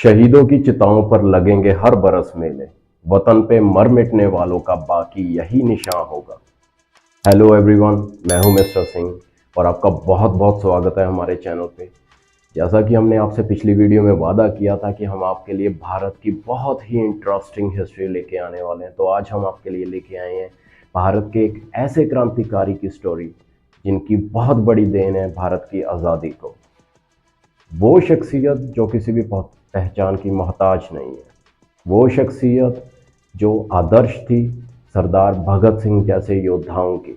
शहीदों की चिताओं पर लगेंगे हर बरस मेले। वतन पे मर मिटने वालों का बाकी यही निशान होगा। हेलो एवरीवन, मैं हूं मिस्टर सिंह और आपका बहुत बहुत स्वागत है हमारे चैनल पे। जैसा कि हमने आपसे पिछली वीडियो में वादा किया था कि हम आपके लिए भारत की बहुत ही इंटरेस्टिंग हिस्ट्री लेके आने वाले हैं, तो आज हम आपके लिए लेके आए हैं भारत के एक ऐसे क्रांतिकारी की स्टोरी जिनकी बहुत बड़ी देन है भारत की आज़ादी को। वो शख्सियत जो किसी भी पहचान की मोहताज नहीं है, वो शख्सियत जो आदर्श थी सरदार भगत सिंह जैसे योद्धाओं की।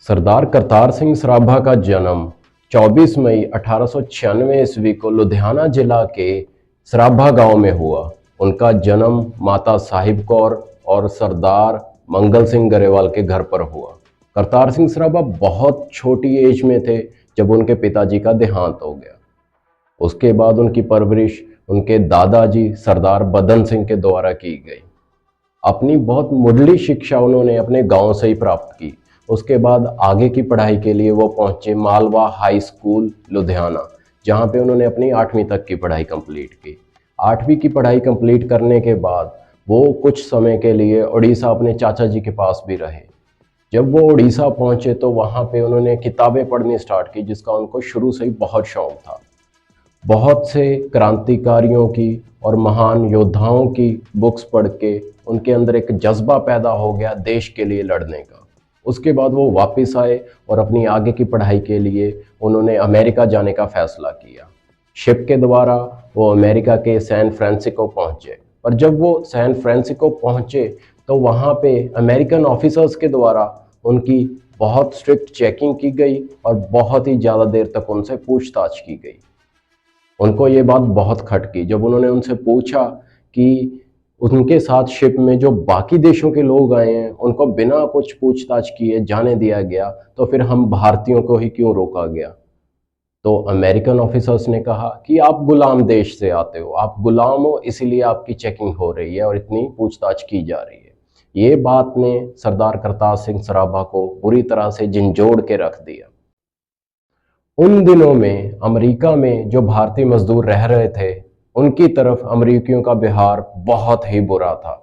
सरदार करतार सिंह सराभा का जन्म 24 मई 1896 ईस्वी को लुधियाना जिला के सराभा गांव में हुआ। उनका जन्म माता साहिब कौर और सरदार मंगल सिंह गरेवाल के घर पर हुआ। करतार सिंह सराभा बहुत छोटी एज में थे जब उनके पिताजी का देहांत हो गया। उसके बाद उनकी परवरिश उनके दादाजी सरदार बदन सिंह के द्वारा की गई। अपनी बहुत मुढ़ली शिक्षा उन्होंने अपने गांव से ही प्राप्त की। उसके बाद आगे की पढ़ाई के लिए वो पहुंचे मालवा हाई स्कूल लुधियाना, जहां पे उन्होंने अपनी 8वीं तक की पढ़ाई कंप्लीट की। 8वीं की पढ़ाई कंप्लीट करने के बाद वो कुछ समय के लिए उड़ीसा अपने चाचा जी के पास भी रहे। जब वो उड़ीसा पहुंचे तो वहां पे उन्होंने किताबें पढ़नी स्टार्ट की, जिसका उनको शुरू से ही बहुत शौक था। बहुत से क्रांतिकारियों की और महान योद्धाओं की बुक्स पढ़ के उनके अंदर एक जज्बा पैदा हो गया देश के लिए लड़ने का। उसके बाद वो वापस आए और अपनी आगे की पढ़ाई के लिए उन्होंने अमेरिका जाने का फैसला किया। शिप के द्वारा वो अमेरिका के सैन फ्रांसिस्को पहुंचे। पर जब वो सैन फ्रांसिस्को पहुंचे तो वहाँ पे अमेरिकन ऑफिसर्स के द्वारा उनकी बहुत स्ट्रिक्ट चेकिंग की गई और बहुत ही ज़्यादा देर तक उनसे पूछताछ की गई। उनको ये बात बहुत खटकी जब उन्होंने उनसे पूछा कि उनके साथ शिप में जो बाकी देशों के लोग आए हैं उनको बिना कुछ पूछताछ किए जाने दिया गया, तो फिर हम भारतीयों को ही क्यों रोका गया। तो अमेरिकन ऑफिसर्स ने कहा कि आप गुलाम देश से आते हो, आप गुलाम हो, इसीलिए आपकी चेकिंग हो रही है और इतनी पूछताछ की जा रही है। ये बात ने सरदार करतार सिंह सराभा को बुरी तरह से झंझोड़ के रख दिया। उन दिनों में अमेरिका में जो भारतीय मजदूर रह रहे थे उनकी तरफ अमेरिकियों का व्यवहार बहुत ही बुरा था।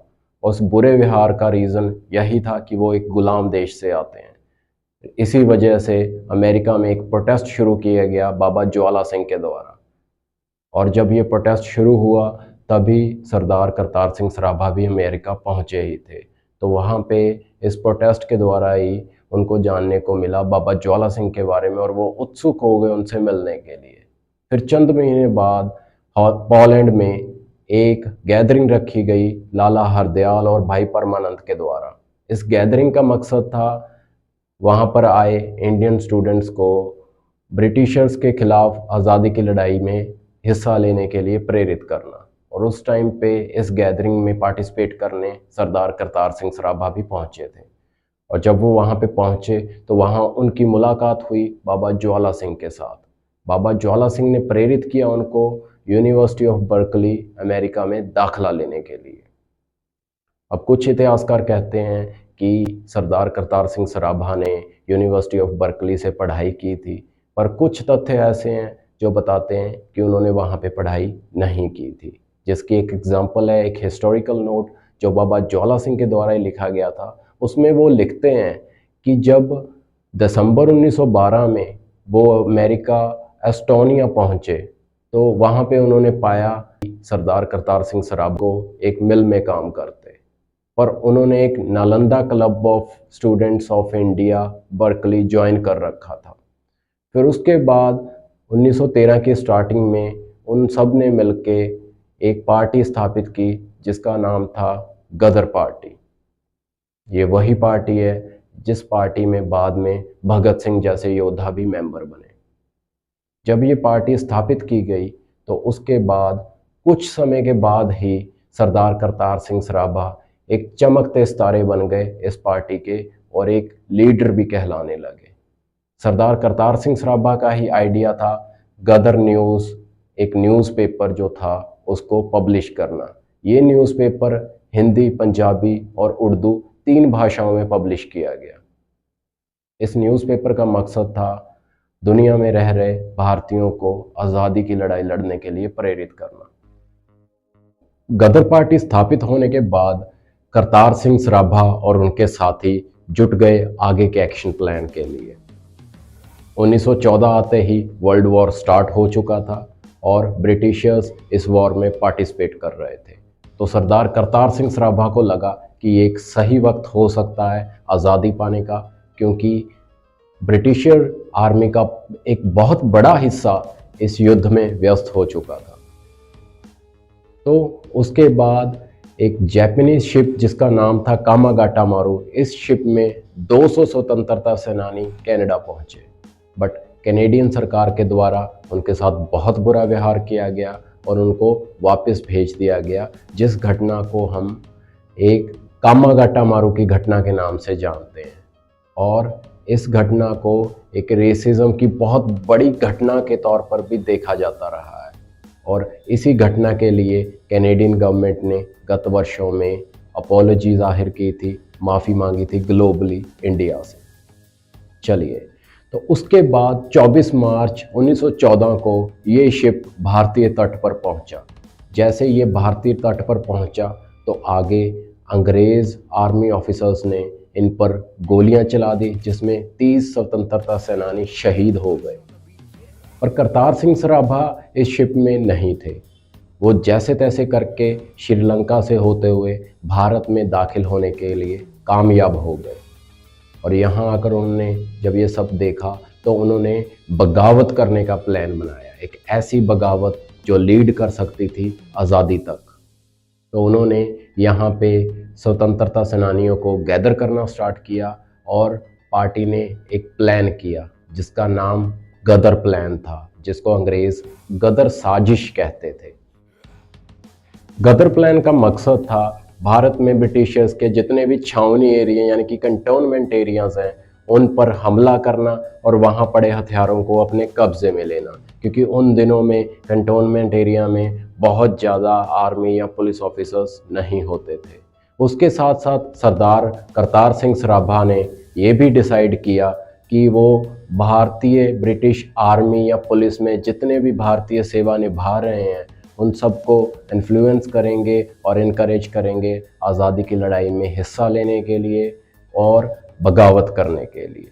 उस बुरे व्यवहार का रीज़न यही था कि वो एक गुलाम देश से आते हैं। इसी वजह से अमेरिका में एक प्रोटेस्ट शुरू किया गया बाबा ज्वाला सिंह के द्वारा। और जब ये प्रोटेस्ट शुरू हुआ तभी सरदार करतार सिंह सराभा भी अमेरिका पहुंचे ही थे। तो वहाँ पे इस प्रोटेस्ट के द्वारा ही उनको जानने को मिला बाबा ज्वाला सिंह के बारे में और वो उत्सुक हो गए उनसे मिलने के लिए। फिर चंद महीने बाद पोलैंड में एक गैदरिंग रखी गई लाला हरदयाल और भाई परमानंद के द्वारा। इस गैदरिंग का मकसद था वहाँ पर आए इंडियन स्टूडेंट्स को ब्रिटिशर्स के खिलाफ आज़ादी की लड़ाई में हिस्सा लेने के लिए प्रेरित करना। और उस टाइम पे इस गैदरिंग में पार्टिसिपेट करने सरदार करतार सिंह सराभा भी पहुंचे थे। और जब वो वहाँ पे पहुंचे तो वहाँ उनकी मुलाकात हुई बाबा ज्वाला सिंह के साथ। बाबा ज्वाला सिंह ने प्रेरित किया उनको यूनिवर्सिटी ऑफ बर्कली अमेरिका में दाखिला लेने के लिए। अब कुछ इतिहासकार कहते हैं कि सरदार करतार सिंह सराभा ने यूनिवर्सिटी ऑफ बर्कली से पढ़ाई की थी, पर कुछ तथ्य ऐसे हैं जो बताते हैं कि उन्होंने वहाँ पे पढ़ाई नहीं की थी। जिसकी एक एग्जांपल है एक हिस्टोरिकल नोट जो बाबा ज्वाला सिंह के द्वारा ही लिखा गया था। उसमें वो लिखते हैं कि जब दिसंबर 1912 में वो अमेरिका एस्टोनिया पहुँचे तो वहाँ पे उन्होंने पाया कि सरदार करतार सिंह सराभा को एक मिल में काम करते, पर उन्होंने एक Nalanda club of students of India Berkeley join कर रखा था। फिर उसके बाद 1913 की स्टार्टिंग में उन सब ने मिलके एक पार्टी स्थापित की जिसका नाम था गदर पार्टी। ये वही पार्टी है जिस पार्टी में बाद में भगत सिंह जैसे योद्धा भी मेंबर बने। जब ये पार्टी स्थापित की गई तो उसके बाद कुछ समय के बाद ही सरदार करतार सिंह सराभा एक चमकते सितारे बन गए इस पार्टी के और एक लीडर भी कहलाने लगे। सरदार करतार सिंह सराभा का ही आइडिया था गदर न्यूज़, एक न्यूज़पेपर जो था उसको पब्लिश करना। ये न्यूज़पेपर हिंदी, पंजाबी और उर्दू 3 भाषाओं में पब्लिश किया गया। इस न्यूज़पेपर का मकसद था दुनिया में रह रहे भारतीयों को आज़ादी की लड़ाई लड़ने के लिए प्रेरित करना। गदर पार्टी स्थापित होने के बाद करतार सिंह सराभा और उनके साथी जुट गए आगे के एक्शन प्लान के लिए। 1914 आते ही वर्ल्ड वॉर स्टार्ट हो चुका था और ब्रिटिशर्स इस वॉर में पार्टिसिपेट कर रहे थे। तो सरदार करतार सिंह सराभा को लगा कि ये एक सही वक्त हो सकता है आज़ादी पाने का, क्योंकि ब्रिटिशर आर्मी का एक बहुत बड़ा हिस्सा इस युद्ध में व्यस्त हो चुका था। तो उसके बाद एक जापानीज शिप जिसका नाम था कामागाटा मारू, इस शिप में 200 स्वतंत्रता सेनानी कनाडा पहुंचे, बट कैनेडियन सरकार के द्वारा उनके साथ बहुत बुरा व्यवहार किया गया और उनको वापस भेज दिया गया, जिस घटना को हम एक कामागाटा मारू की घटना के नाम से जानते हैं। और इस घटना को एक रेसिज्म की बहुत बड़ी घटना के तौर पर भी देखा जाता रहा है और इसी घटना के लिए कैनेडियन गवर्नमेंट ने गत वर्षों में अपॉलॉजी जाहिर की थी, माफ़ी मांगी थी ग्लोबली इंडिया से। चलिए, तो उसके बाद 24 मार्च 1914 को ये शिप भारतीय तट पर पहुंचा। जैसे ये भारतीय तट पर पहुंचा तो आगे अंग्रेज़ आर्मी ऑफिसर्स ने इन पर गोलियां चला दी, जिसमें 30 स्वतंत्रता सेनानी शहीद हो गए। और करतार सिंह सराभा इस शिप में नहीं थे। वो जैसे तैसे करके श्रीलंका से होते हुए भारत में दाखिल होने के लिए कामयाब हो गए। और यहाँ आकर उन्होंने जब ये सब देखा तो उन्होंने बगावत करने का प्लान बनाया, एक ऐसी बगावत जो लीड कर सकती थी आज़ादी तक। तो उन्होंने यहाँ पे स्वतंत्रता सेनानियों को गैदर करना स्टार्ट किया और पार्टी ने एक प्लान किया जिसका नाम गदर प्लान था, जिसको अंग्रेज़ गदर साजिश कहते थे। गदर प्लान का मकसद था भारत में ब्रिटिशर्स के जितने भी छावनी एरिया यानी कि कंटोनमेंट एरियाज़ हैं उन पर हमला करना और वहाँ पड़े हथियारों को अपने कब्जे में लेना, क्योंकि उन दिनों में कंटोनमेंट एरिया में बहुत ज़्यादा आर्मी या पुलिस ऑफिसर्स नहीं होते थे। उसके साथ साथ सरदार करतार सिंह सराभा ने ये भी डिसाइड किया कि वो भारतीय ब्रिटिश आर्मी या पुलिस में जितने भी भारतीय सेवा निभा रहे हैं उन सबको इन्फ्लुएंस करेंगे और इनकरेज करेंगे आज़ादी की लड़ाई में हिस्सा लेने के लिए और बगावत करने के लिए।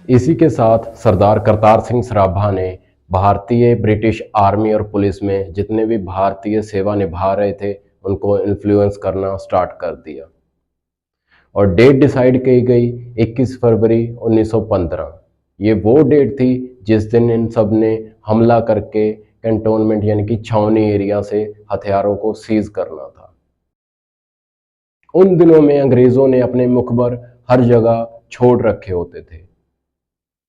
इसी के साथ सरदार करतार सिंह सराभा ने भारतीय ब्रिटिश आर्मी और पुलिस में जितने भी भारतीय सेवा निभा रहे थे उनको इन्फ्लुएंस करना स्टार्ट कर दिया और डेट डिसाइड की गई 21 फरवरी 1915। ये वो डेट थी जिस दिन इन सब ने हमला करके कैंटोनमेंट यानी कि छावनी एरिया से हथियारों को सीज करना था। उन दिनों में अंग्रेज़ों ने अपने मुखबर हर जगह छोड़ रखे होते थे।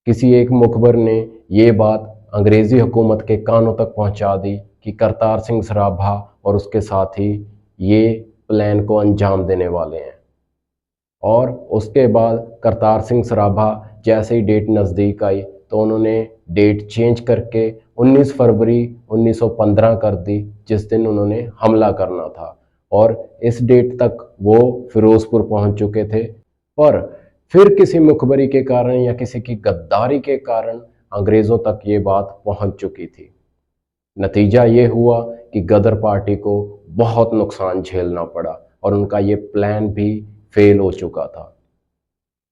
किसी एक मुखबर ने ये बात अंग्रेज़ी हुकूमत के कानों तक पहुंचा दी कि करतार सिंह सराभा और उसके साथी ये प्लान को अंजाम देने वाले हैं। और उसके बाद करतार सिंह सराभा जैसे ही डेट नज़दीक आई तो उन्होंने डेट चेंज करके 19 फरवरी 1915 कर दी, जिस दिन उन्होंने हमला करना था। और इस डेट तक वो फिरोज़पुर पहुंच चुके थे, पर फिर किसी मुखबरी के कारण या किसी की गद्दारी के कारण अंग्रेज़ों तक ये बात पहुंच चुकी थी। नतीजा ये हुआ कि गदर पार्टी को बहुत नुकसान झेलना पड़ा और उनका ये प्लान भी फेल हो चुका था।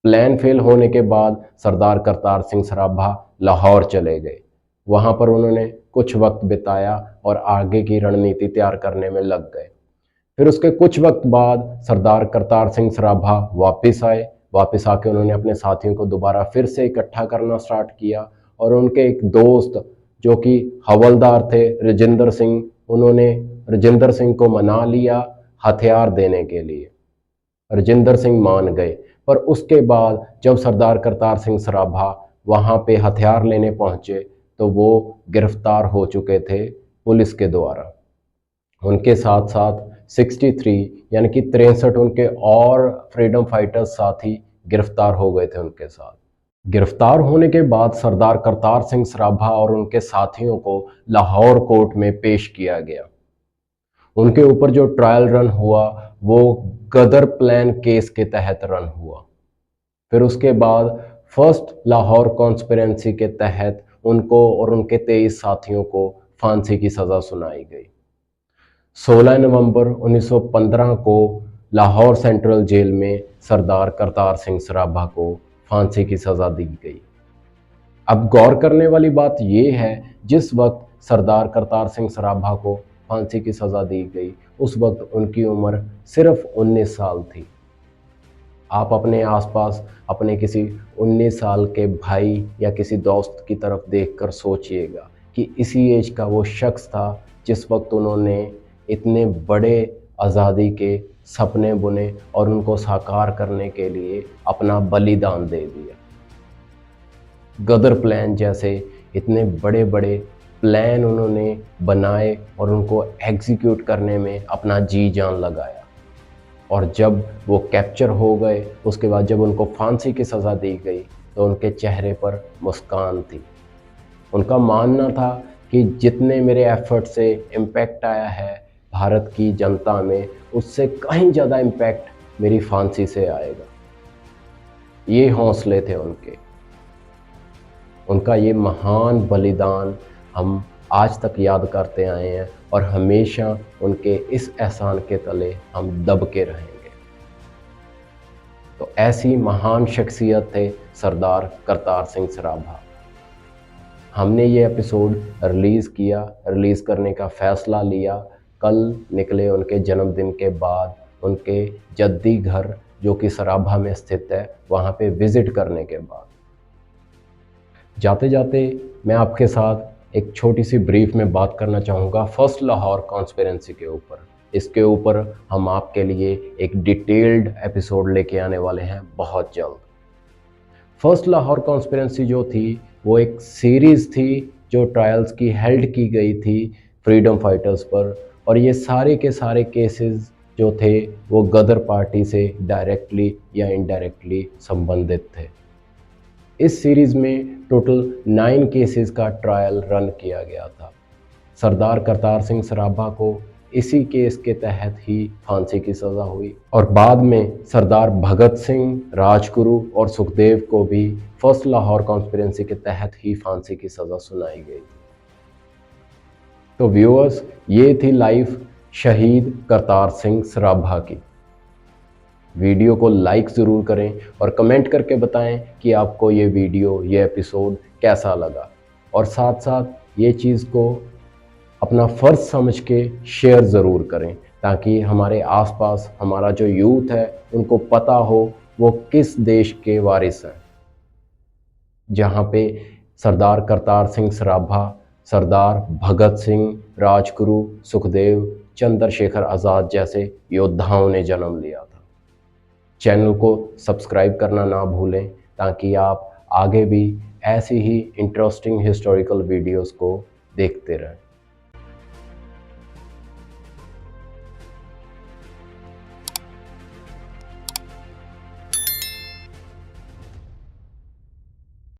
प्लान फेल होने के बाद सरदार करतार सिंह सराभा लाहौर चले गए। वहाँ पर उन्होंने कुछ वक्त बिताया और आगे की रणनीति तैयार करने में लग गए। फिर उसके कुछ वक्त बाद सरदार करतार सिंह सराभा वापस आए। वापस आके उन्होंने अपने साथियों को दोबारा फिर से इकट्ठा करना स्टार्ट किया और उनके एक दोस्त जो कि हवलदार थे राजेंद्र सिंह, उन्होंने राजेंद्र सिंह को मना लिया हथियार देने के लिए। राजेंद्र सिंह मान गए, पर उसके बाद जब सरदार करतार सिंह सराभा वहाँ पे हथियार लेने पहुँचे तो वो गिरफ्तार हो चुके थे पुलिस के द्वारा। उनके साथ साथ 63 यानी कि 63 उनके और फ्रीडम फाइटर्स साथी गिरफ्तार हो गए थे उनके साथ। गिरफ्तार होने के बाद सरदार करतार सिंह सराभा और उनके साथियों को लाहौर कोर्ट में पेश किया गया। उनके ऊपर जो ट्रायल रन हुआ वो गदर प्लान केस के तहत रन हुआ। फिर उसके बाद फर्स्ट लाहौर कॉन्स्पिरेंसी के तहत उनको और उनके 23 साथियों को फांसी की सज़ा सुनाई गई। 16 नवंबर 1915 को लाहौर सेंट्रल जेल में सरदार करतार सिंह सराभा को फांसी की सज़ा दी गई। अब गौर करने वाली बात यह है, जिस वक्त सरदार करतार सिंह सराभा को फांसी की सज़ा दी गई उस वक्त उनकी उम्र सिर्फ 19 साल थी। आप अपने आसपास अपने किसी 19 साल के भाई या किसी दोस्त की तरफ देखकर सोचिएगा कि इसी एज का वो शख्स था जिस वक्त उन्होंने इतने बड़े आज़ादी के सपने बुने और उनको साकार करने के लिए अपना बलिदान दे दिया। गदर प्लान जैसे इतने बड़े बड़े प्लान उन्होंने बनाए और उनको एग्जीक्यूट करने में अपना जी जान लगाया। और जब वो कैप्चर हो गए, उसके बाद जब उनको फांसी की सज़ा दी गई तो उनके चेहरे पर मुस्कान थी। उनका मानना था कि जितने मेरे एफर्ट से इम्पैक्ट आया है भारत की जनता में, उससे कहीं ज़्यादा इम्पैक्ट मेरी फांसी से आएगा। ये हौसले थे उनके। उनका ये महान बलिदान हम आज तक याद करते आए हैं और हमेशा उनके इस एहसान के तले हम दब के रहेंगे। तो ऐसी महान शख्सियत थे सरदार करतार सिंह सराभा। हमने ये एपिसोड रिलीज़ करने का फ़ैसला लिया कल निकले उनके जन्मदिन के बाद, उनके जद्दी घर जो कि सराभा में स्थित है वहाँ पे विज़िट करने के बाद। जाते जाते मैं आपके साथ एक छोटी सी ब्रीफ में बात करना चाहूँगा फर्स्ट लाहौर कॉन्स्पिरेंसी के ऊपर। इसके ऊपर हम आपके लिए एक डिटेल्ड एपिसोड लेके आने वाले हैं बहुत जल्द। फर्स्ट लाहौर कॉन्स्पिरेंसी जो थी वो एक सीरीज़ थी जो ट्रायल्स की हेल्ड की गई थी फ्रीडम फाइटर्स पर, और ये सारे के सारे केसेस जो थे वो गदर पार्टी से डायरेक्टली या इनडायरेक्टली संबंधित थे। इस सीरीज़ में टोटल 9 केसेस का ट्रायल रन किया गया था। सरदार करतार सिंह सराभा को इसी केस के तहत ही फांसी की सज़ा हुई और बाद में सरदार भगत सिंह, राजगुरु और सुखदेव को भी फर्स्ट लाहौर कॉन्स्पिरेंसी के तहत ही फांसी की सज़ा सुनाई गई। तो व्यूअर्स, ये थी लाइफ शहीद करतार सिंह सराभा की। वीडियो को लाइक ज़रूर करें और कमेंट करके बताएं कि आपको ये वीडियो, ये एपिसोड कैसा लगा, और साथ साथ ये चीज़ को अपना फ़र्ज़ समझ के शेयर ज़रूर करें ताकि हमारे आसपास हमारा जो यूथ है उनको पता हो वो किस देश के वारिस हैं, जहाँ पे सरदार करतार सिंह सराभा, सरदार भगत सिंह, राजगुरु, सुखदेव, चंद्रशेखर आज़ाद जैसे योद्धाओं ने जन्म लिया था। चैनल को सब्सक्राइब करना ना भूलें ताकि आप आगे भी ऐसी ही इंटरेस्टिंग हिस्टोरिकल वीडियोस को देखते रहें।